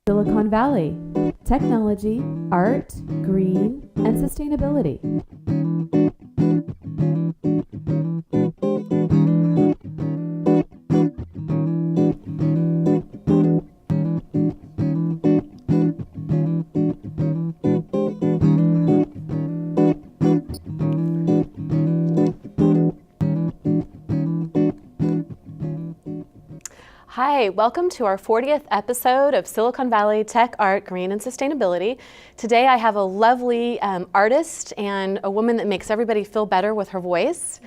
Silicon Valley, technology, art, green, and sustainability. Hi, welcome to our 40th episode of Silicon Valley Tech, Art, Green, and Sustainability. Today I have a lovely artist and a woman that makes everybody feel better with her voice.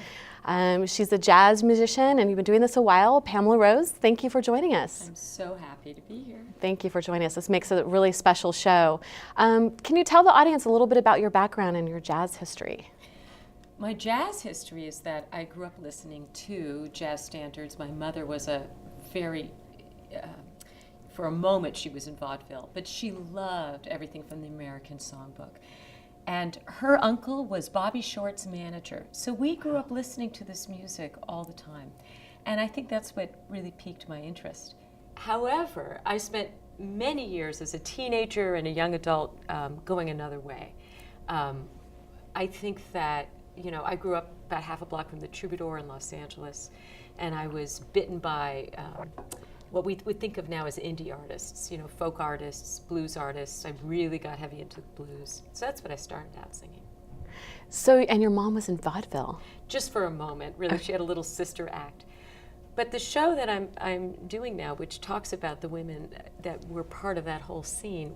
She's a jazz musician and you've been doing this a while. Pamela Rose, thank you for joining us. I'm so happy to be here. Thank you for joining us. This makes a really special show. Can you tell the audience a little bit about your background and your jazz history? My jazz history is that I grew up listening to jazz standards. My mother was for a moment she was in vaudeville, but she loved everything from the American Songbook. And her uncle was Bobby Short's manager. So we grew up listening to this music all the time. And I think that's what really piqued my interest. However, I spent many years as a teenager and a young adult going another way. I think that, I grew up about half a block from the Troubadour in Los Angeles, and I was bitten by what we would think of now as indie artists, folk artists, blues artists. I really got heavy into blues. So that's what I started out singing. So, and your mom was in vaudeville? Just for a moment, really. She had a little sister act. But the show that I'm doing now, which talks about the women that were part of that whole scene,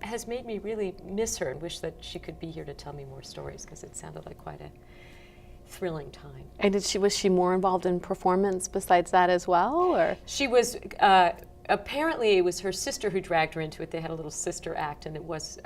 has made me really miss her and wish that she could be here to tell me more stories, because it sounded like quite a thrilling time. And was she more involved in performance besides that as well, or? She was, apparently it was her sister who dragged her into it. They had a little sister act, and it was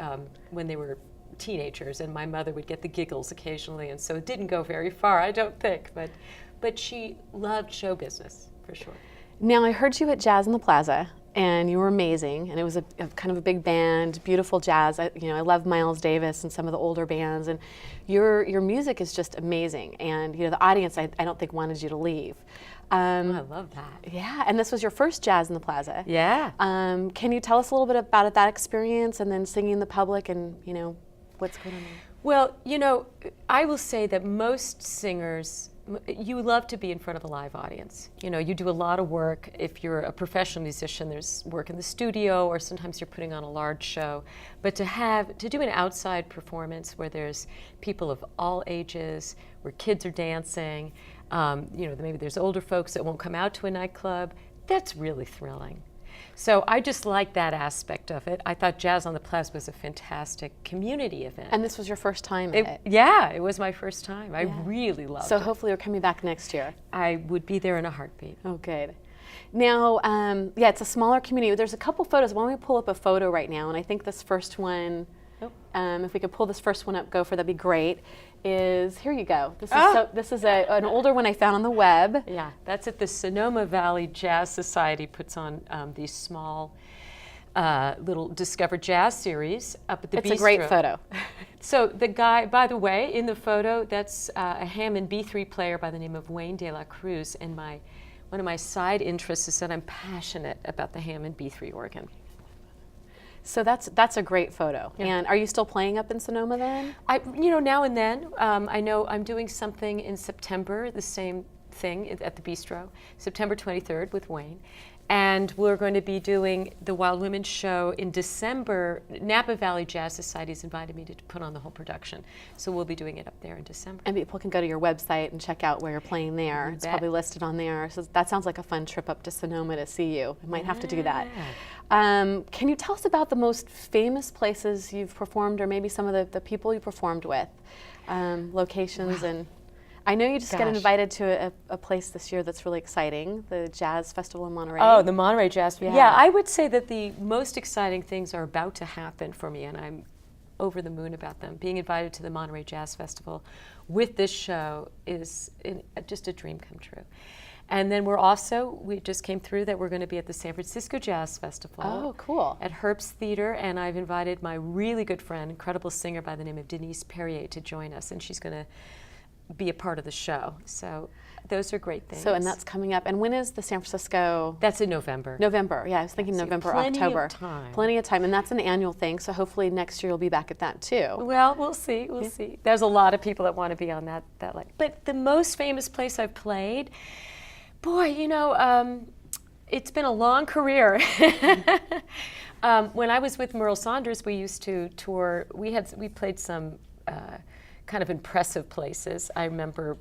when they were teenagers, and my mother would get the giggles occasionally, and so it didn't go very far, I don't think, but she loved show business, for sure. Now, I heard you at Jazz in the Plaza, and you were amazing, and it was a kind of a big band, beautiful jazz. I love Miles Davis and some of the older bands, and your music is just amazing. And the audience, I don't think wanted you to leave. I love that. Yeah, and this was your first Jazz in the Plaza. Yeah. Can you tell us a little bit about that experience, and then singing in the public, and what's going on there? Well, I will say that most singers, you love to be in front of a live audience. You do a lot of work. If you're a professional musician, there's work in the studio, or sometimes you're putting on a large show. But to do an outside performance where there's people of all ages, where kids are dancing, maybe there's older folks that won't come out to a nightclub, that's really thrilling. So I just like that aspect of it. I thought Jazz on the Plaza was a fantastic community event. And this was your first time at it? Yeah, it was my first time. I really loved it. So hopefully you're coming back next year. I would be there in a heartbeat. Oh, good. Now, it's a smaller community. There's a couple photos. Why don't we pull up a photo right now? And I think this first one, if we could pull this first one up, that'd be great. Here you go. This is an older one I found on the web. Yeah, that's at the Sonoma Valley Jazz Society, puts on these small little Discover Jazz series up at the Bistro. It's a great photo. So the guy, by the way, in the photo, that's a Hammond B3 player by the name of Wayne De La Cruz, and one of my side interests is that I'm passionate about the Hammond B3 organ. So that's a great photo. Yeah. And are you still playing up in Sonoma then? Now and then. I know I'm doing something in September, the same thing at the Bistro, September 23rd with Wayne. And we're going to be doing the Wild Women show in December. Napa Valley Jazz Society's invited me to put on the whole production. So we'll be doing it up there in December. And people can go to your website and check out where you're playing there. It's probably listed on there. So that sounds like a fun trip up to Sonoma to see you. I might have to do that. Can you tell us about the most famous places you've performed, or maybe some of the people you performed with, locations? And I know you just got invited to a place this year that's really exciting, the Jazz Festival in Monterey. Oh, the Monterey Jazz Festival. Yeah, I would say that the most exciting things are about to happen for me, and I'm over the moon about them. Being invited to the Monterey Jazz Festival with this show is just a dream come true. And then we just came through that we're going to be at the San Francisco Jazz Festival. Oh, cool. At Herbst Theater, and I've invited my really good friend, incredible singer by the name of Denise Perrier, to join us, and she's going to be a part of the show. So those are great things. So, and that's coming up. And when is the San Francisco? That's in November. November, yeah, I was thinking November, October. Plenty Of time, and that's an annual thing, so hopefully next year you'll be back at that too. Well, we'll see, we'll see. There's a lot of people that want to be on that line. But the most famous place I've played, boy, you know, it's been a long career. When I was with Merle Saunders, we used to tour, we played some kind of impressive places. I remember,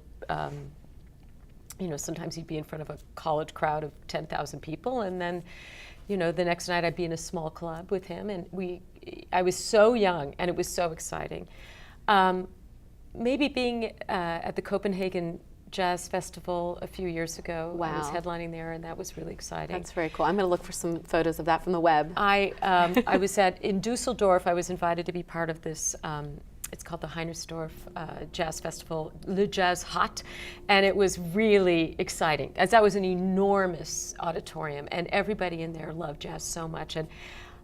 you know, sometimes he'd be in front of a college crowd of 10,000 people, and then, you know, the next night I'd be in a small club with him, and I was so young, and it was so exciting. Maybe being at the Copenhagen Jazz Festival a few years ago. Wow. I was headlining there, and that was really exciting. That's very cool. I'm going to look for some photos of that from the web. I was in Dusseldorf. I was invited to be part of this. It's called the Heinersdorf Jazz Festival, Le Jazz Hot, and it was really exciting, as that was an enormous auditorium, and everybody in there loved jazz so much. And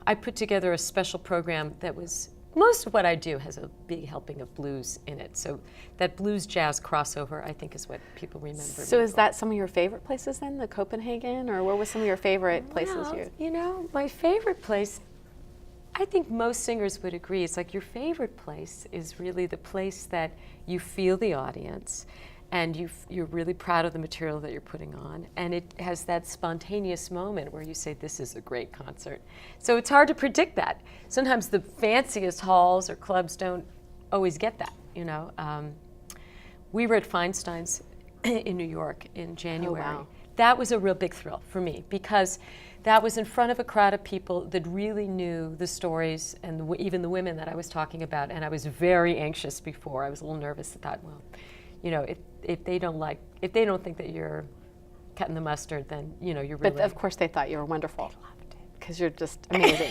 I put together a special program that was, most of what I do has a big helping of blues in it. So that blues jazz crossover, I think, is what people remember. So is that some of your favorite places then, the Copenhagen, or where was some of your favorite places? Well, you know, my favorite place, I think most singers would agree, it's like your favorite place is really the place that you feel the audience, and you're really proud of the material that you're putting on, and it has that spontaneous moment where you say, this is a great concert. So it's hard to predict that. Sometimes the fanciest halls or clubs don't always get that, you know. We were at Feinstein's in New York in January. Oh, wow. That was a real big thrill for me, because that was in front of a crowd of people that really knew the stories, and even the women that I was talking about, and I was very anxious before. I was a little nervous. I thought, well, you know, if they don't think that you're cutting the mustard, then, you know, you're really... But of course they thought you were wonderful. They loved it. Because you're just amazing.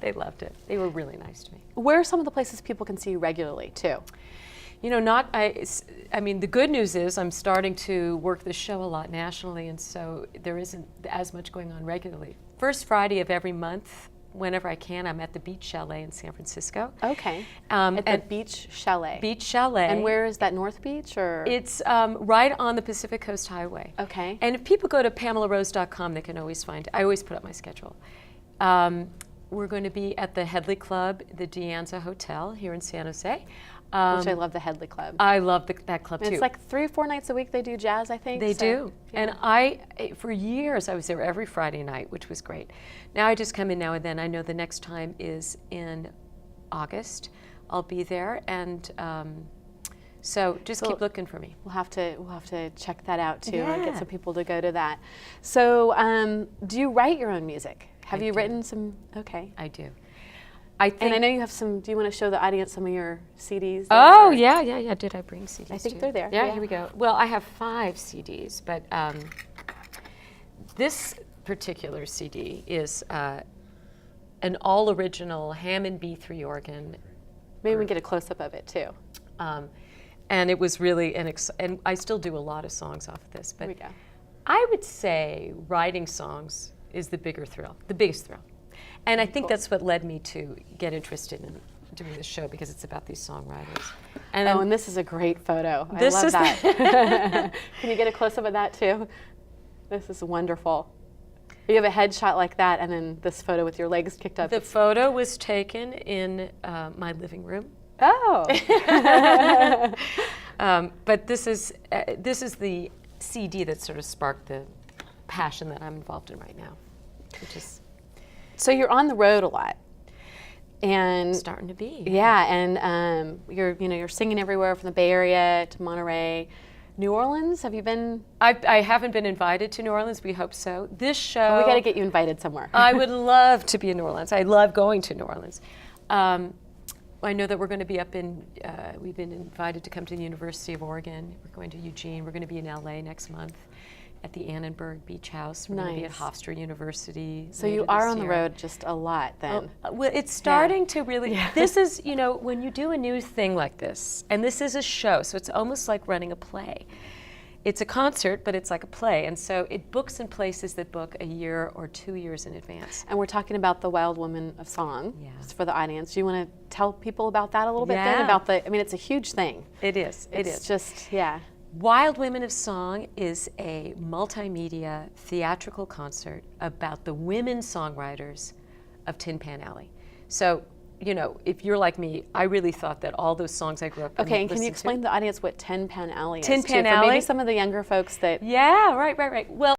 They loved it. They were really nice to me. Where are some of the places people can see you regularly too? You know, I mean, the good news is I'm starting to work this show a lot nationally, and so there isn't as much going on regularly. First Friday of every month, whenever I can, I'm at the Beach Chalet in San Francisco. Okay. At the Beach Chalet. Beach Chalet. And where is that, North Beach, or? It's right on the Pacific Coast Highway. Okay. And if people go to PamelaRose.com, they can always find, I always put up my schedule. We're going to be at the Headley Club, the De Anza Hotel here in San Jose. Which I love the Headley Club. I love that club too. It's like 3 or 4 nights a week they do jazz, I think. They so, do. yeah. And for years, I was there every Friday night, which was great. Now I just come in now and then. I know the next time is in August. I'll be there, and so just keep looking for me. We'll have to check that out too, and Yeah. get some people to go to that. So, do you write your own music? Have you written some? Okay. I do. And I know you have some. Do you want to show the audience some of your CDs? Oh, yeah. Did I bring CDs? I think too? they're there. Yeah, here we go. Well, I have 5 CDs, but this particular CD is an all-original Hammond B3 organ. Maybe we can get a close-up of it too. And it was really and I still do a lot of songs off of this. But Here we go. I would say writing songs is the biggest thrill. And I think that's what led me to get interested in doing this show, because it's about these songwriters. And this is a great photo. I This love is that. Can you get a close-up of that too? This is wonderful. You have a headshot like that, and then this photo with your legs kicked up. The photo was taken in my living room. Oh. But this is the CD that sort of sparked the passion that I'm involved in right now, which is... So you're on the road a lot, and starting to be. Yeah, and you're singing everywhere from the Bay Area to Monterey, New Orleans. Have you been? I haven't been invited to New Orleans. We hope so. This show. We got to get you invited somewhere. I would love to be in New Orleans. I love going to New Orleans. I know that we're going to be up in. We've been invited to come to the University of Oregon. We're going to Eugene. We're going to be in LA next month at the Annenberg Beach House. We're going to be at Hofstra University. So you are on the road just a lot then. Well, it's starting to really, this is, when you do a new thing like this, and this is a show, so it's almost like running a play. it's a concert, but it's like a play. And so it books in places that book a year or 2 years in advance. And we're talking about the Wild Women of Song. Yeah. Just for the audience. Do you want to tell people about that a little bit then? Yeah. About I mean, it's a huge thing. It is. It's just, yeah. Wild Women of Song is a multimedia theatrical concert about the women songwriters of Tin Pan Alley. So, you know, if you're like me, I really thought that all those songs I grew up Okay, and can you listening explain to the audience what Tin Pan Alley is? Tin Pan too, Alley? For maybe some of the younger folks that... Yeah, right. Well,